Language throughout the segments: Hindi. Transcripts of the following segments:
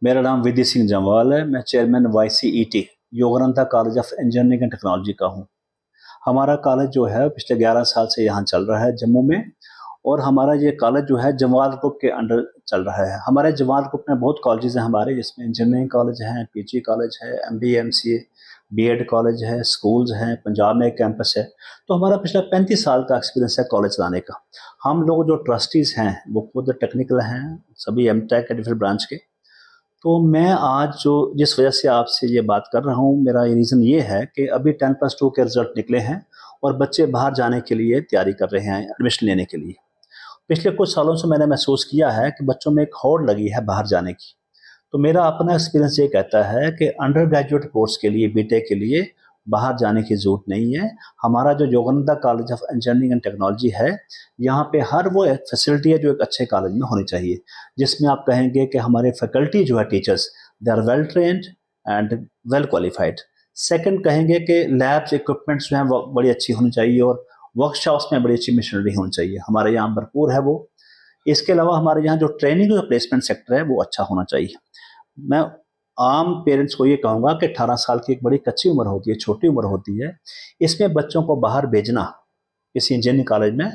मेरा नाम विधि सिंह जमवाल है। मैं chairman YCET Yogananda college of engineering and technology का हूँ। हमारा कॉलेज जो है पिछले 11 साल से यहाँ चल रहा है जम्मू में। और हमारा ये कॉलेज जो है जवाल ग्रुप के अंडर चल रहा है। हमारे जवाल ग्रुप में बहुत कॉलेजेस हैं हमारे, जिसमें इंजीनियरिंग कॉलेज हैं, PG कॉलेज है, MBA MCA BEd कॉलेज है, स्कूल्स हैं, पंजाब में एक कैंपस है। तो हमारा पिछला 35 साल का एक्सपीरियंस है कॉलेज चलाने का। हम लोग जो ट्रस्टीज़ हैं वो खुद टेक्निकल हैं, सभी MTech के डिफरेंट ब्रांच के। तो मैं आज जो जिस वजह से आपसे ये बात कर रहा हूँ, मेरा ये रीज़न ये है कि अभी 10+2 के रिजल्ट निकले हैं और बच्चे बाहर जाने के लिए तैयारी कर रहे हैं एडमिशन लेने के लिए। पिछले कुछ सालों से मैंने महसूस किया है कि बच्चों में एक होड़ लगी है बाहर जाने की। तो मेरा अपना एक्सपीरियंस ये कहता है कि अंडर ग्रेजुएट कोर्स के लिए, BTech के लिए बाहर जाने की ज़रूरत नहीं है। हमारा जो Yogananda college of engineering and technology है, यहाँ पे हर वो फैसिलिटी है जो एक अच्छे कॉलेज में होनी चाहिए, जिसमें आप कहेंगे कि हमारे फैकल्टी जो है, teachers, they are well trained and well qualified. Second कहेंगे कि लैब्स इक्विपमेंट्स जो हैं वो बड़ी अच्छी होनी चाहिए और वर्कशॉप्स में बड़ी अच्छी मशीनरी होनी चाहिए। हमारे यहाँ भरपूर है वो। इसके अलावा हमारे यहाँ जो ट्रेनिंग और प्लेसमेंट सेक्टर है वो अच्छा होना चाहिए। मैं आम पेरेंट्स को ये कहूँगा कि 18 साल की एक बड़ी कच्ची उम्र होती है, छोटी उम्र होती है। इसमें बच्चों को बाहर भेजना किसी इंजीनियरिंग कॉलेज में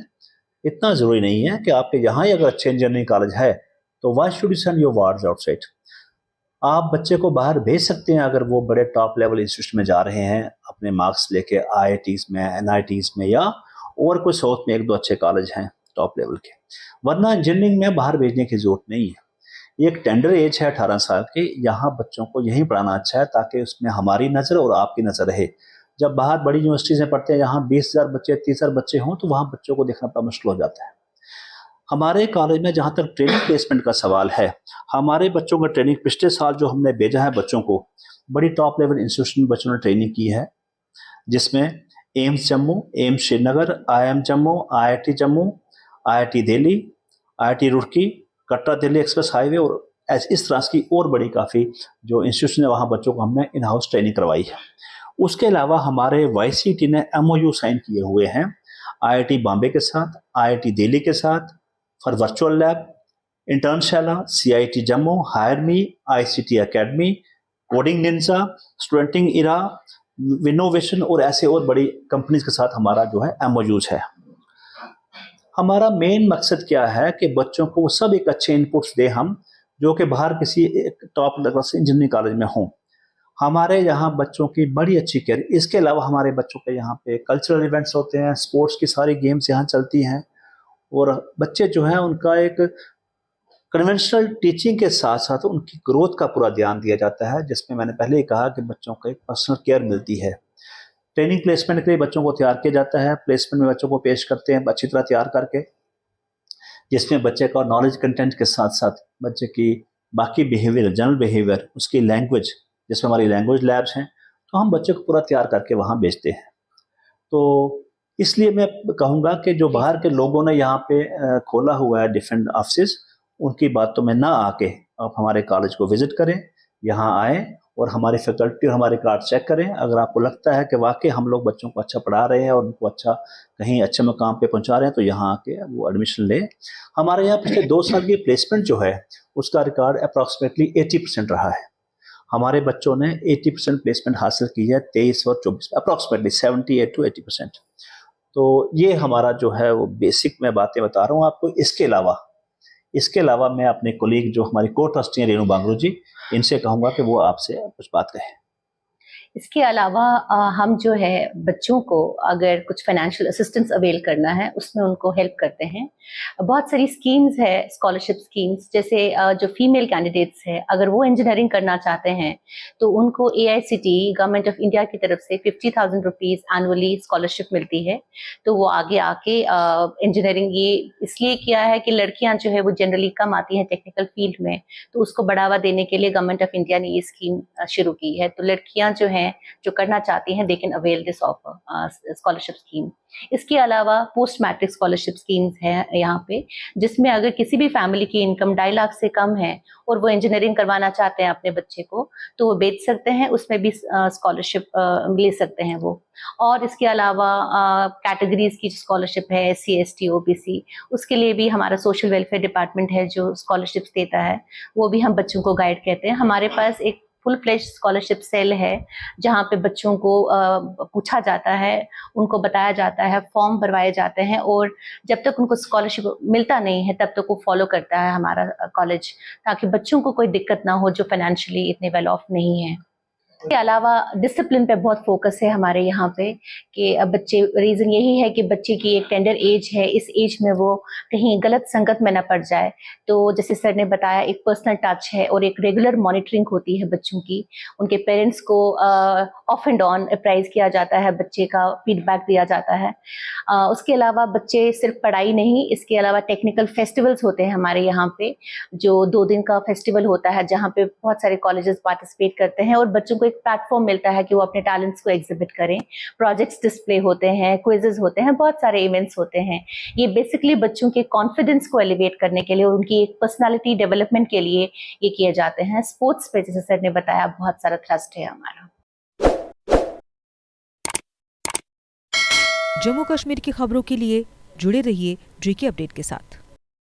इतना ज़रूरी नहीं है कि आपके यहाँ ही अगर अच्छे इंजीनियरिंग कॉलेज है तो why should you send your wards outside. आप बच्चे को बाहर भेज सकते हैं अगर वो बड़े टॉप लेवल इंस्टीट्यूट में जा रहे हैं अपने मार्क्स लेके, IITs में, NITs में, या और कोई साउथ में एक दो अच्छे कॉलेज हैं टॉप लेवल के। वरना इंजीनियरिंग में बाहर भेजने की जरूरत नहीं है। ये एक टेंडर एज है 18 साल की। यहाँ बच्चों को यहीं पढ़ाना अच्छा है ताकि उसमें हमारी नज़र और आपकी नज़र रहे। जब बाहर बड़ी यूनिवर्सिटीज़ में पढ़ते हैं, यहाँ 20,000 बच्चे, 30,000 बच्चे हों, तो वहाँ बच्चों को देखना बड़ा मुश्किल हो जाता है। हमारे कॉलेज में जहाँ तक ट्रेनिंग प्लेसमेंट का सवाल है, हमारे बच्चों का ट्रेनिंग पिछले साल जो हमने भेजा है बच्चों को, बड़ी टॉप लेवल इंस्टीट्यूशन में बच्चों ने ट्रेनिंग की है, जिसमें AIIMS Jammu, AIIMS Srinagar, IIM Jammu, IIT Jammu, IIT Delhi, IIT Roorkee, Katra Delhi express highway और इस तरह की और बड़ी काफ़ी जो इंस्टीट्यूशन है, वहाँ बच्चों को हमने इन हाउस ट्रेनिंग करवाई है। उसके अलावा हमारे YCET ने MOU साइन किए हुए हैं IIT बॉम्बे के साथ, IIT दिल्ली के साथ for virtual lab, Internshala, CIT Jammu, hire me, ICT academy, coding ninja, स्टूडेंटिंग इरा, विनोवेशन और ऐसे और बड़ी कंपनीज के साथ हमारा जो है MOUs है। हमारा मेन मकसद क्या है कि बच्चों को सब एक अच्छे इनपुट्स दे हम, जो कि बाहर किसी एक टॉप लेवल से इंजीनियरिंग कॉलेज में हों। हमारे यहाँ बच्चों की बड़ी अच्छी केयर। इसके अलावा हमारे बच्चों के यहाँ पे कल्चरल इवेंट्स होते हैं, स्पोर्ट्स की सारी गेम्स यहाँ चलती हैं और बच्चे जो हैं उनका एक कन्वेंशनल टीचिंग के साथ साथ उनकी ग्रोथ का पूरा ध्यान दिया जाता है, जिसमें मैंने पहले ही कहा कि बच्चों को एक पर्सनल केयर मिलती है। ट्रेनिंग प्लेसमेंट के लिए बच्चों को तैयार किया जाता है। प्लेसमेंट में बच्चों को पेश करते हैं अच्छी तरह तैयार करके, जिसमें बच्चे का नॉलेज कंटेंट के साथ साथ बच्चे की बाकी बिहेवियर, जनरल बिहेवियर, उसकी लैंग्वेज, जिसमें हमारी लैंग्वेज लैब्स हैं, तो हम बच्चे को पूरा तैयार करके वहाँ भेजते हैं। तो इसलिए मैं कहूँगा कि जो बाहर के लोगों ने यहाँ पे खोला हुआ है डिफरेंट ऑफिस, उनकी बातों में ना आके आप हमारे कॉलेज को विजिट करें, यहाँ आएँ और हमारी फैकल्टी और हमारे कार्ड चेक करें। अगर आपको लगता है कि वाकई हम लोग बच्चों को अच्छा पढ़ा रहे हैं और उनको अच्छा कहीं अच्छे मुकाम पे पहुँचा रहे हैं, तो यहाँ आके वो एडमिशन लें। हमारे यहाँ पिछले 2 साल की प्लेसमेंट जो है उसका रिकॉर्ड अप्रॉक्सीमेटली 80% रहा है। हमारे बच्चों ने 80% प्लेसमेंट हासिल की है 23 और 24 में, अप्रॉक्सीमेटली 78 to 80%। तो ये हमारा जो है वो बेसिक मैं बातें बता रहा हूँ आपको। इसके अलावा मैं अपने कोलीग जो हमारी को ट्रस्टी हैं रेणु बांगरू जी, इनसे कहूँगा कि वो आपसे कुछ बात कहें। इसके अलावा हम जो है बच्चों को अगर कुछ फाइनेंशियल असिस्टेंस अवेल करना है उसमें उनको हेल्प करते हैं। बहुत सारी स्कीम्स है, स्कॉलरशिप स्कीम्स, जैसे जो फीमेल कैंडिडेट्स है अगर वो इंजीनियरिंग करना चाहते हैं तो उनको AICTE गवर्नमेंट ऑफ इंडिया की तरफ से 50,000 रुपीज एनुअली स्कॉलरशिप मिलती है। तो वो आगे आके इंजीनियरिंग, ये इसलिए किया है कि लड़कियां जो है वो जनरली कम आती हैं टेक्निकल फील्ड में, तो उसको बढ़ावा देने के लिए गवर्नमेंट ऑफ इंडिया ने ये स्कीम शुरू की है। तो लड़कियां जो है हैं जो करना चाहती हैं, they can avail this offer scholarship scheme. इसके अलावा पोस्ट मैट्रिक स्कॉलरशिप स्कीम्स हैं यहाँ पे, जिसमें अगर किसी भी फैमिली की इनकम 2.5 लाख से कम है और वो इंजीनियरिंग करवाना चाहते हैं अपने बच्चे को, तो वो बेच सकते हैं, उसमें भी स्कॉलरशिप ले सकते हैं वो। और इसके अलावा कैटेगरीज की स्कॉलरशिप है, SC ST OBC, उसके लिए भी हमारा सोशल वेलफेयर डिपार्टमेंट है जो स्कॉलरशिप्स देता है, वो भी हम बच्चों को गाइड करते हैं। हमारे पास एक फुल फ्लेज स्कॉलरशिप सेल है जहाँ पे बच्चों को पूछा जाता है, उनको बताया जाता है, फॉर्म भरवाए जाते हैं, और जब तक उनको स्कॉलरशिप मिलता नहीं है तब तक वो फॉलो करता है हमारा कॉलेज, ताकि बच्चों को कोई दिक्कत ना हो जो फाइनेंशियली इतने वेल ऑफ नहीं है। इसके अलावा डिसिप्लिन पे बहुत फोकस है हमारे यहाँ पे कि अब बच्चे, रीज़न यही है कि बच्चे की एक टेंडर एज है, इस एज में वो कहीं गलत संगत में ना पड़ जाए। तो जैसे सर ने बताया, एक पर्सनल टच है और एक रेगुलर मॉनिटरिंग होती है बच्चों की। उनके पेरेंट्स को ऑफ एंड ऑन अप्राइज किया जाता है, बच्चे का फीडबैक दिया जाता है। उसके अलावा बच्चे सिर्फ पढ़ाई नहीं, इसके अलावा टेक्निकल फेस्टिवल्स होते हैं हमारे यहाँ पे, जो 2 दिन का फेस्टिवल होता है जहाँ पे बहुत सारे कॉलेजेस पार्टिसिपेट करते हैं और बच्चों को एक प्लेटफॉर्म मिलता है कि वो अपने टैलेंट्स को एग्जिबिट करें। प्रोजेक्ट्स डिस्प्ले होते हैं, क्विजेस होते हैं, बहुत सारे इवेंट्स होते हैं। ये बेसिकली बच्चों के कॉन्फिडेंस को एलिवेट करने के लिए और उनकी एक पर्सनालिटी डेवलपमेंट के लिए ये किए जाते हैं। स्पोर्ट्स पे जैसे सर ने बताया बहुत सारा थ्रस्ट है हमारा। जम्मू कश्मीर की खबरों के लिए जुड़े रहिए GK अपडेट के साथ।